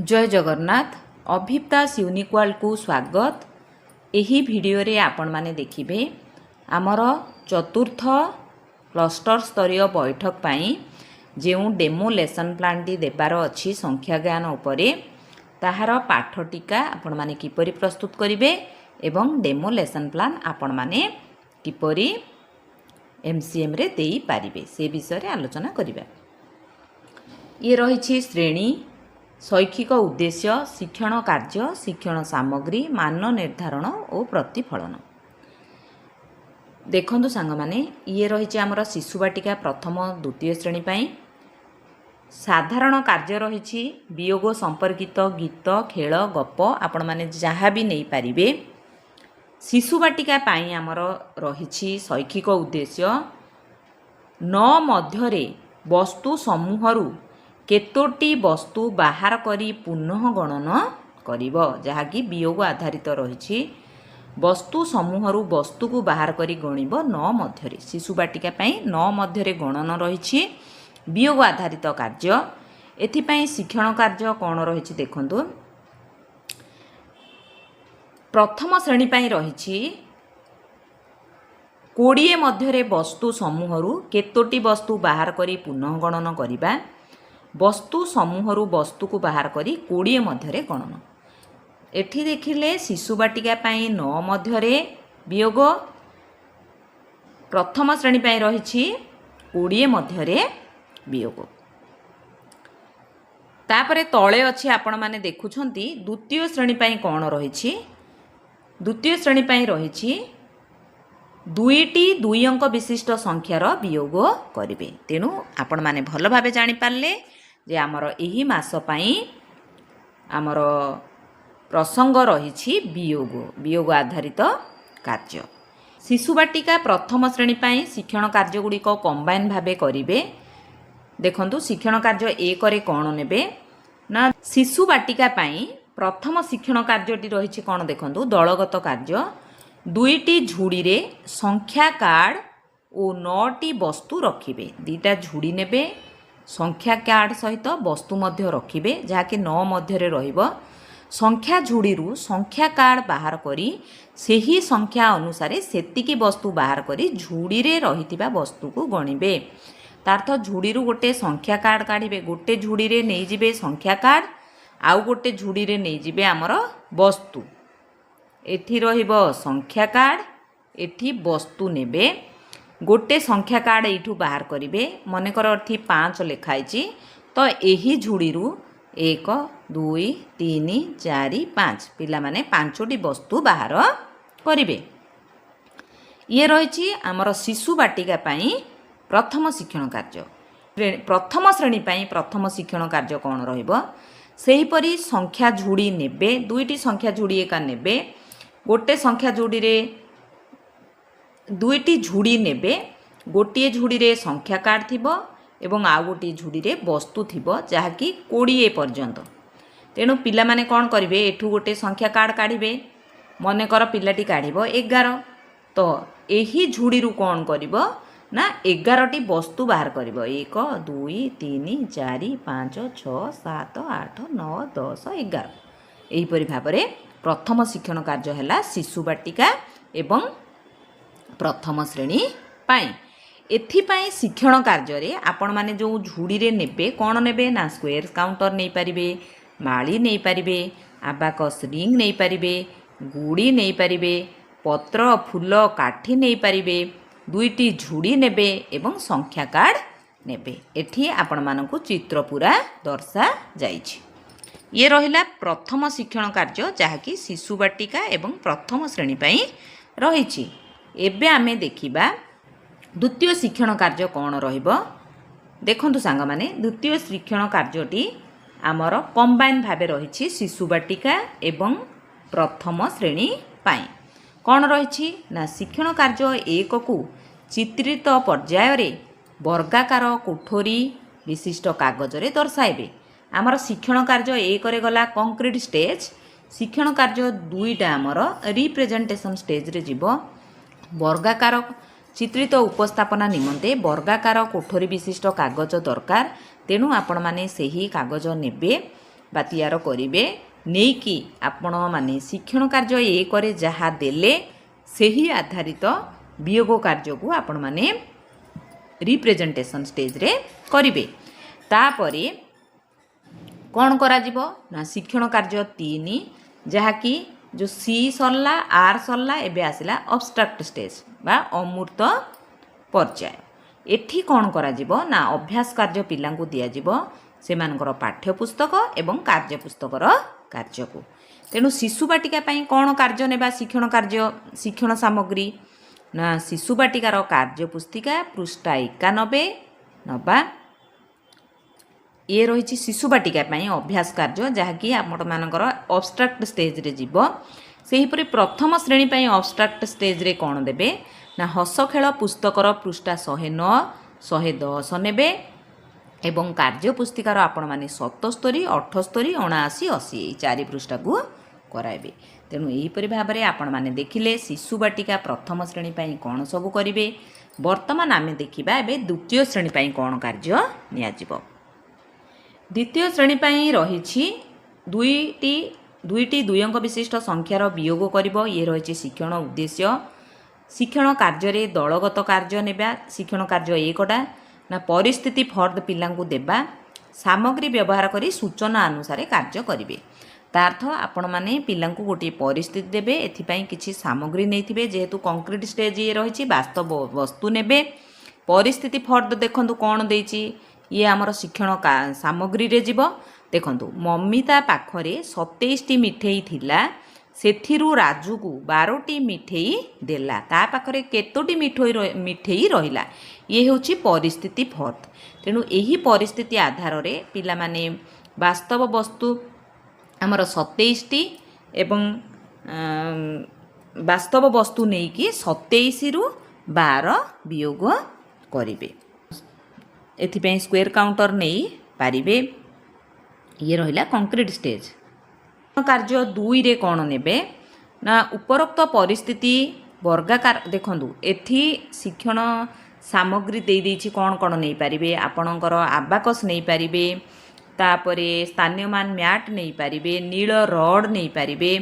जय जगन्नाथ अभिप्तास यूनिक्वाल को स्वागत। यही वीडियो रे आपण माने देखिबे आमर चतुर्थ क्लस्टर स्तरीय बैठक पाई जो डेमो लेसन प्लान टी देबार अच्छी संख्या ज्ञान उपरे ताहार पाठ टीका आपण माने किपरि प्रस्तुत करिवे एवं डेमो लेसन प्लान आपण माने किपरि एमसीएम रे देई पारिबे से विषय रे आलोचना करिबा। ये रही श्रेणी शैक्षिक उद्देश्य शिक्षण कार्य शिक्षण सामग्री मान निर्धारण और प्रतिफलन। देखंतु सांग माने ये रही आमर शिशु बाटिका प्रथम द्वितीय श्रेणी पाई साधारण कार्य रही वियोग संपर्कित गीत खेल गप आपण माने जहाँ भी नहीं पारिबे। शिशु बाटिका पाई आमर रही शैक्षिक उद्देश्य न मध्यरे वस्तु समूहरु केतोटी वस्तु बाहर करी पुनः गणन करिब जहाँकि वियोग आधारित रही वस्तु समूहरु वस्तु को बाहर करी गणिब न मध्यरे शिशु बाटिका पाई न मध्यरे गणन रही वियोग आधारित कार्य। एथिपाई शिक्षण कार्य कौन रही देखंतु प्रथम श्रेणी पाई रही 20 मध्यरे वस्तु समूहरु केतोटी वस्तु बाहर करी पुनः गणन करिबा वस्तु समूहरु वस्तु को बाहर करी 20 मध्यरे गणन। एठी देखिले शिशु बाटिका पाई 9 मध्यरे वियोग प्रथम श्रेणी पाई रही 20 मध्यरे वियोग। तापरे तळे अछि आपण माने देखुछंती द्वितीय श्रेणी पाई कोन रही द्वितीय श्रेणी पाई रही दुईटी दुई अंक विशिष्ट संख्यार वियोग करिवे। तेणु आपण माने भल भाबे जानि पारले जे आमर एही मास पाई आमर प्रसंग रही वियोग आधारित कार्य। शिशु बाटिका प्रथम श्रेणी पाई शिक्षण कार्य गुड़िक कंबाइन भाबे करिवे। देखंतु शिक्षण कार्य एक रे कोन नेबे ना शिशु बाटिका पाई प्रथम शिक्षण कार्यटी रही कोन देखंतु दलगत कार्य दुईटी झुड़ी रे संख्या कार्ड और 9टी वस्तु रखिबे। दीटा झुड़ी नेबे संख्या कार्ड सहित वस्तु मध्य रखिबे जहाँकि 9 मध्यरे रहिबो। संख्या झुड़ी रु संख्या कार्ड बाहर करी सेही संख्या अनुसार सेतिकी वस्तु बाहर करी झुड़ी रे रहितिबा वस्तु को गणिबे। तार्थ झुड़ी रु गोटे संख्या कार्ड काढिबे गोटे झुड़ी रे नै जिबे संख्या कार्ड आउ गोटे झुड़ी रे नै जिबे हमर वस्तु। एठी रहिबो संख्या कार्ड एठी वस्तु नेबे गोटे संख्या कार्ड एठू बाहर करिवे मनेकर अर्थी 5 लिखाई तो एही झुड़ी रु 1 2 3 4 5 पिला माने 5टी वस्तु बाहर करिवे। ये रही आमर शिशु बाटिका पाई प्रथम शिक्षण कार्य। प्रथम श्रेणी पाई प्रथम शिक्षण कार्य कौन रहिबो सेहीपरि संख्या झुड़ी नेबे दुईटी संख्या झुड़ी एका नेबे गोटे संख्या झुड़ी रे दुईटी झुड़ी नेबे गोटे झुड़ी रे संख्या कार्ड थिबो एवं आउ गोटे झुड़ी रे वस्तु थिबो जहाँकि 20 पर्यंत। तेणु पिला माने कौन करिवे एठू गोटे संख्या कार्ड काढिबे मनेकर पिलाटी काढिबो 11 तो एही झुड़ी रु कौन करिबो ना 11टी वस्तु बाहर करिबो 1 2 3 4 5 6 7 8 9 10 11 एहीपरि भाबरे प्रथम शिक्षण कार्य हैला शिशु बाटिका एवं प्रथम श्रेणी पाई। एथिपाई शिक्षण कार्य रे आपण माने जो झुड़ी रे नेबे कोन नेबे ना स्क्वायर काउंटर नहीं पारिबे माली नहीं पारिबे आबाकस रिंग नहीं पारिबे गुड़ी नहीं पारिबे पत्र फूल काठी नहीं पारिबे दुईटी झुड़ी नेबे एवं संख्या कार्ड नेबे। एठी आपण मानकु चित्र पूरा दर्शा जाइछि। ये रहिला प्रथम शिक्षण कार्य जहाँकि शिशु बाटिका एवं प्रथम श्रेणी पाई रही। एबे आमे देखिबा द्वितीय शिक्षण कार्य कौन रहिबो। देखंतु सांग माने द्वितीय शिक्षण कार्यटी आमर कंबाइन भाबे रही शिशु बाटिका एवं प्रथम श्रेणी पाई कौन रही ना शिक्षण कार्य एक को चित्रित पर्याय रे वर्गाकार कोठरी विशिष्ट कागज रे दर्शाइबे। आमर शिक्षण कार्य एक रे गला कंक्रीट स्टेज शिक्षण कार्य दुईटा आमर रिप्रेजेंटेशन स्टेज रे जीवो वर्गाकार चित्रित उपस्थापना निमंते वर्गाकार कोठरी विशिष्ट कागज दरकार। तेणु आपण माने सही कागज नेबे बा तैयार करेंगे नहीं कि आपण माने शिक्षण कार्य एकरे जहाँ देले सही आधारित वियोग कार्य को आपण माने रिप्रेजेंटेशन स्टेज रे करेंगे। तापरे कौन करा जीवो ना शिक्षण कार्य 3 जहाँकि जो सी सरला आर सरला एबे आसिला अब्स्ट्राक्ट स्टेज बा अमूर्त पर्याय। एठी कौन करा जीवो ना अभ्यास कार्य पिलांकु दिया जीवो सेमानकर पाठ्यपुस्तक एवं कार्यपुस्तकर कार्य को। तेणु शिशु बाटिका पई कौन कार्य नेबा शिक्षण कार्य शिक्षण सामग्री ना शिशु बाटिकार कार्य पुस्तिका पृष्ठा 91 नबा ये रही शिशु बाटिका अभ्यास कार्य जहाँकि आमर अब्स्ट्राक्ट स्टेज रे जीव सेहीपरि प्रथम श्रेणी पर अब्स्ट्राक्ट स्टेज रे कौन देबे ना हस खेल पुस्तकर पृष्ठा 109 110 नेबे एवं कार्य पुस्तिकार आपण माने 77 78 79 80 चारि पृष्ठा को कराइबे। तेणु यहीपरि भाव में आपण माने देखिले शिशु बाटिका प्रथम श्रेणी पर कौन सब करेंगे। वर्तमान आम देखा एवं द्वितीय श्रेणी पर कौन कार्य नियाजिबो। द्वितीय श्रेणी पर रही दुईटी दुई अंक विशिष्ट संख्यार वियोग करिबो। ये रही शिक्षण उद्देश्य शिक्षण कार्य दलगत कार्य नेबा शिक्षण कार्य एकटा ना परिस्थिति फर्द पिलांकु देबा सामग्री व्यवहार करी सूचना अनुसार कार्य करिवे। तार्थ आपण माने पिलांकु गोटे परिस्थिति देबे एथिपई किछि सामग्री नैथिबे जेहेतु कंक्रीट स्टेज ये रही वास्तव वस्तु नेबे परिस्थिति फर्द देखंतु कोन देइछि ये आमर शिक्षण सामग्री रे जीव देखंतु मम्मिता पाखरे 27टी मिठेई थिला सेथिरु राजू को 12टी मिठेई देला ता पाखरे केतोटी मिठेई रहिला ये होची परिस्थिति फर्द। तेणु एही परिस्थिति आधार रे पिला माने वास्तव वस्तु आमर 27टी एवं वास्तव वस्तु नहीं कि 27 रु 12 वियोग करिवे। एथिपई स्क्वायर काउंटर नहीं पारिबे। ये रहिला कंक्रीट स्टेज। कार्य 2 रे कौन नेबे ना उपरोक्त परिस्थिति वर्गाकार देखंतु एथि शिक्षण सामग्री दे देछि कौन कौन नहीं पारिबे आपणकर आबाकस नहीं पारिबे तापरे स्थानीय मान मैट नहीं पारिबे नील रड नहीं पारिबे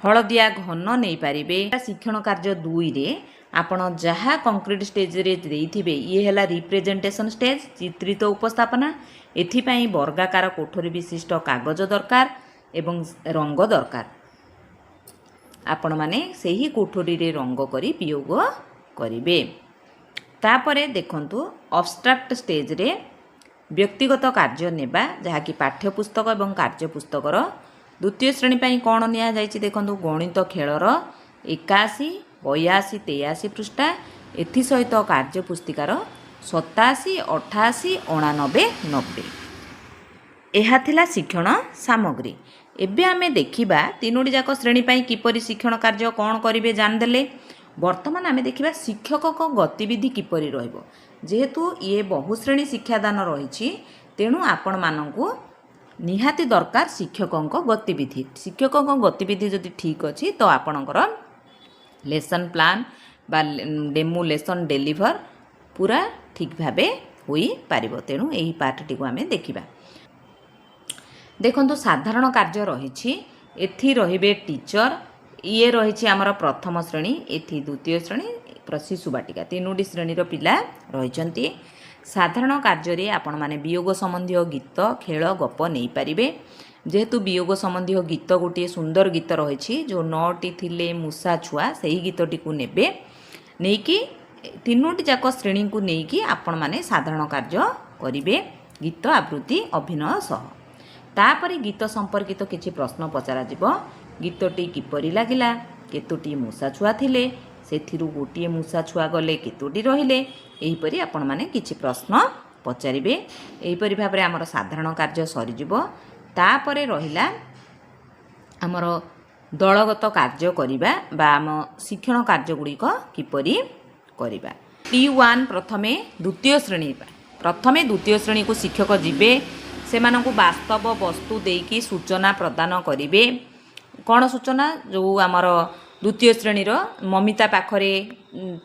हलदिया घन नहीं पारिबे। शिक्षण कार्य 2 रे आपण जहाँ कंक्रीट स्टेज रे देइथिबे ये हैला रिप्रेजेंटेशन स्टेज चित्रित उपस्थापना। एथिपई वर्गाकार कोठरी विशिष्ट कागज दरकार एवं रंग दरकार। आपण माने सही कोठरी रे रंग करी वियोग करिवे। तापरे देखंतु अब्स्ट्राक्ट स्टेज रे व्यक्तिगत कार्य नेबा जहाँकि पाठ्यपुस्तक एवं कार्यपुस्तकर द्वितीय श्रेणी पर कौन निया जाइछि देखंतु गणित खेलर 81 82 83 पृष्ठा एथि सहित कार्य पुस्तिकार 87 88 89 90 एहा थिला शिक्षण सामग्री। एबे आमे देखिबा तीनोटी जाक श्रेणी पर किपरि शिक्षण कार्य कौन करिवे जानदेले। वर्तमान आमे देखिबा शिक्षक गतिविधि किपरि रहइबो जेहेतु ये बहुश्रेणी शिक्षादान रही तेणु आपण मानकु निहाती दरकार शिक्षकों गतिविधि। शिक्षकों गतिविधि जदि ठीक अच्छी तो आपणकर लेसन प्लान बा डेमो लेसन डेलीवर पूरा ठीक भावे होई पारिबो। तेणु यही पार्टटी को आमे देखिबा। देखंतु साधारण कार्य रही एथि रहिबे टीचर ये रही आमर प्रथम श्रेणी एथि द्वितीय श्रेणी शिशु बाटिका तीनोटी श्रेणीर पिला रही। साधारण कार्य आपण माने वियोग संबंधी गीत खेल गप नहीं पारिबे जेहेतु वियोग संबंधी गीत गोटे सुंदर गीत रही जो 9टी थिले मूषा छुआ सही गीतटी को नेबे नहीं कि तीनोटी जाक श्रेणी को लेकिन आपण माने साधारण कार्य करिवे गीत आवृत्ति अभिनय सह। तापरे गीत संपर्कित किछि प्रश्न पचरा जिवो गीतटी किपरि लागिला केतोटी मूषा छुआ थिले सेथिरु गोटिए मूषा छुआ गले केतोटी रहिले एहीपरि आपण माने किछि प्रश्न पचारिबे। एहीपरि भाबरे हमर साधारण कार्य सरिजिवो। तापरे रहिला हमर दलगत कार्य करिबा बा हम शिक्षण कार्य गुड़िक किपरि करिबा। T1 प्रथमे द्वितीय श्रेणी को शिक्षक जिबे सेमानंकु वास्तव वस्तु देकी सूचना प्रदान करिवे। कौन सूचना जो आमर द्वितीय श्रेणीर ममिता पाखरे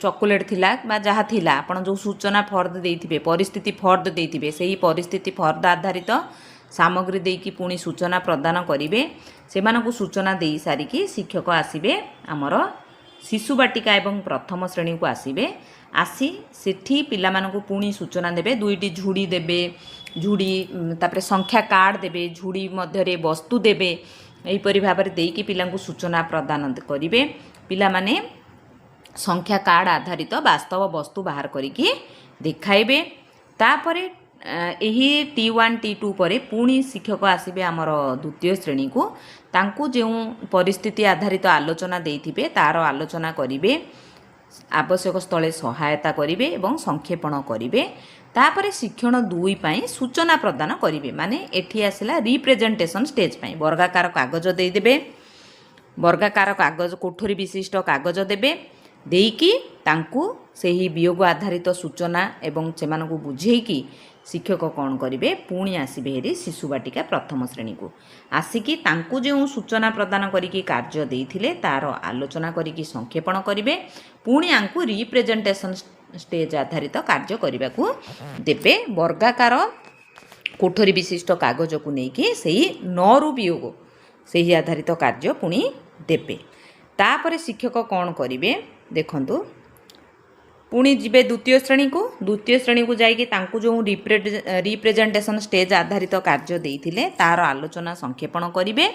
चॉकलेट थिला बा जहाँ थिला आपण जो सूचना फर्द देइथिबे परिस्थिति फर्द देइथिबे सेही परिस्थिति फर्द आधारित सामग्री देकी पुणी सूचना प्रदान करेंगे से सूचना दे सारिकी शिक्षक आसवे आमर शिशु बाटिका एवं प्रथम श्रेणी को आसवे आसी सेठी पिला मानकु पुणी सूचना देबे दुईटी झुड़ी देबे झुड़ी तापरे संख्या कार्ड देबे झुड़ी मध्यरे वस्तु देबे एहीपरि भाव में देकी पिलांकु सूचना प्रदान करेंगे पिला माने संख्या कार्ड आधारित वास्तव वस्तु बाहर करिकी देखाइबे तापरे यही T1 T2 पर पुणी शिक्षक आसवे आमर द्वितीय श्रेणी को तांकु जो परिस्थिति आधारित आलोचना देइथिबे तार आलोचना करिवे आवश्यक स्थले सहायता करिवे एवं संक्षेपण करिवे तापरे शिक्षण 2 पई सूचना प्रदान करिवे माने एठी आसिला रिप्रेजेंटेशन स्टेज पई वर्गाकार कागज देई देबे वर्गाकार कागज कोठरी विशिष्ट कागज देबे देईकी तांकु सेही वियोग आधारित सूचना एवं सेमानकु बुझेईकी शिक्षक कौन करेंगे पुणी आसवे हेरी शिशु बाटिका प्रथम श्रेणी को आसिकी तांकु जो सूचना प्रदान करिकी कार्य देइथिले तार आलोचना करिकी संक्षेपण करेंगे पुणी आंकु रिप्रेजेंटेशन स्टेज आधारित कार्य करने को देबे वर्गाकार कोठरी विशिष्ट कागज को लेकिन से 9 रु वियोग से आधारित कार्य पुणी देबे तापर शिक्षक कौन करेंगे देखंतु पुणी जीवे द्वितीय श्रेणी को जाइए जो रिप्रेजेंटेशन स्टेज आधारित कार्य देइथिले तार आलोचना संक्षेपण करेंगे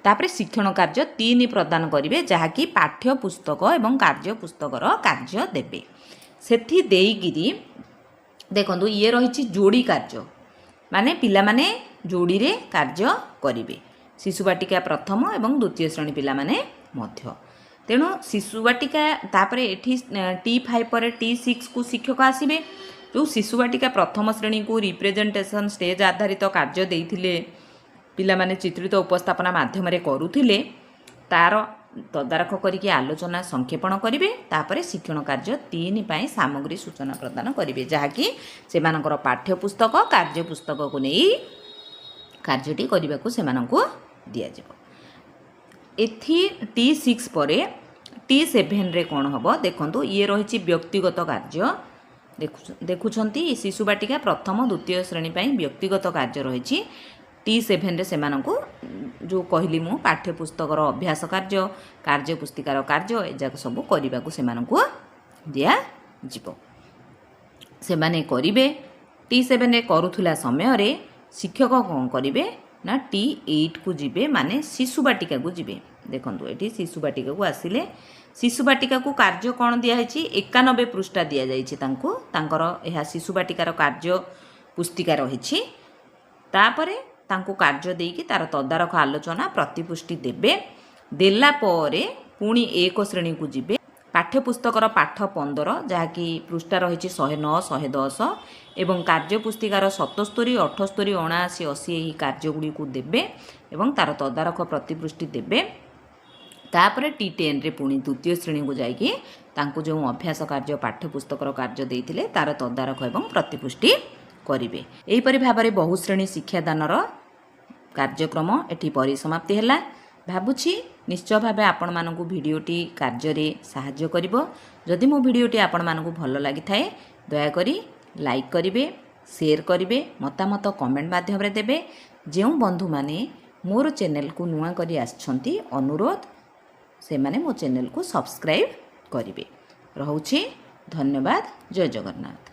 तापर शिक्षण कार्य 3 प्रदान करेंगे जहाँकि पाठ्य पुस्तक एवं कार्य पुस्तकर कार्य देबे सेठी देइगिरी देखंतु ये रही जोड़ी कार्य माने पिला माने जोड़ी रे कार्य करेंगे शिशु बाटिका प्रथम एवं द्वितीय श्रेणी पिला माने मध्य तेणु शिशु बाटिका तापर एठी T5 पर T6 को शिक्षक आसवे जो शिशु बाटिका प्रथम श्रेणी को रिप्रेजेंटेशन स्टेज आधारित कार्य देइथिले पिला माने चित्रित उपस्थापना माध्यम करुथिले तार तदारख करिके आलोचना संक्षेपण करेंगे तापर शिक्षण कार्य 3 पई सामग्री सूचना प्रदान करेंगे जहाँकि सेमानकर पाठ्य पुस्तक कार्य पुस्तक को नहीं कार्यटी करने को सेमानकु दिया जिवो एथि T6 पर T7 रे कौन हम देखो ये रही व्यक्तिगत कार्य देखुंत शिशु बाटिका प्रथम द्वितीय श्रेणी पर व्यक्तिगत कार्य रही T7 रे सेमानकु जो कहली मु पाठ्यपुस्तकर अभ्यास कार्य कार्य पुस्तिकार कार्य एजाक सब करने को सेमानकु दिया जिवो सेमाने करिवे T7 रे करुथुला समय रे शिक्षक कौन करेंगे ना T8 को जीवे माने शिशु बाटिका को जीवे देखो ये शिशु बाटिका को आसिले शिशु बाटिका को कार्य कौन दिया 91 पृष्ठा दि जाकर शिशु बाटिकार कार्य पुस्तिका रही तापर तांको कार्य देकी तार तदारख आलोचना प्रतिपुष्टि देबे देला परे पुणी 1 श्रेणी को जीवे पाठ्यपुस्तकर पाठ 15 जहाँकि पृष्ठा रही 109 110 एवं कार्य पुस्तिकार 77 78 79 80 यही कार्यगुड़ी को देबे एवं तार तदारख प्रतिपुष्टि देबे तापर T10 रे पुणी द्वितीय श्रेणी को जाइए तांको जो अभ्यास कार्य पाठ्यपुस्तकर कार्य देइथिले तार तदारख एवं प्रतिपुष्टि करेंगे एहीपरि भाव में बहुश्रेणी शिक्षादानर कार्यक्रम एठी परिसमाप्ति है भावुछि निश्चय भाव आपण मानकु भिडियोटी कार्य साहाय्य करिवो जदि मो भिडियोटी आपण मानकु भल लागि थाए दया करी लाइक करिवे शेयर करिवे मतामत कमेंट माध्यम रे देबे जेउ बंधु माने मोर चैनल को नुआ करी आछंती अनुरोध से माने मो चैनल को सब्सक्राइब करिवे रहुछि धन्यवाद जय जगन्नाथ।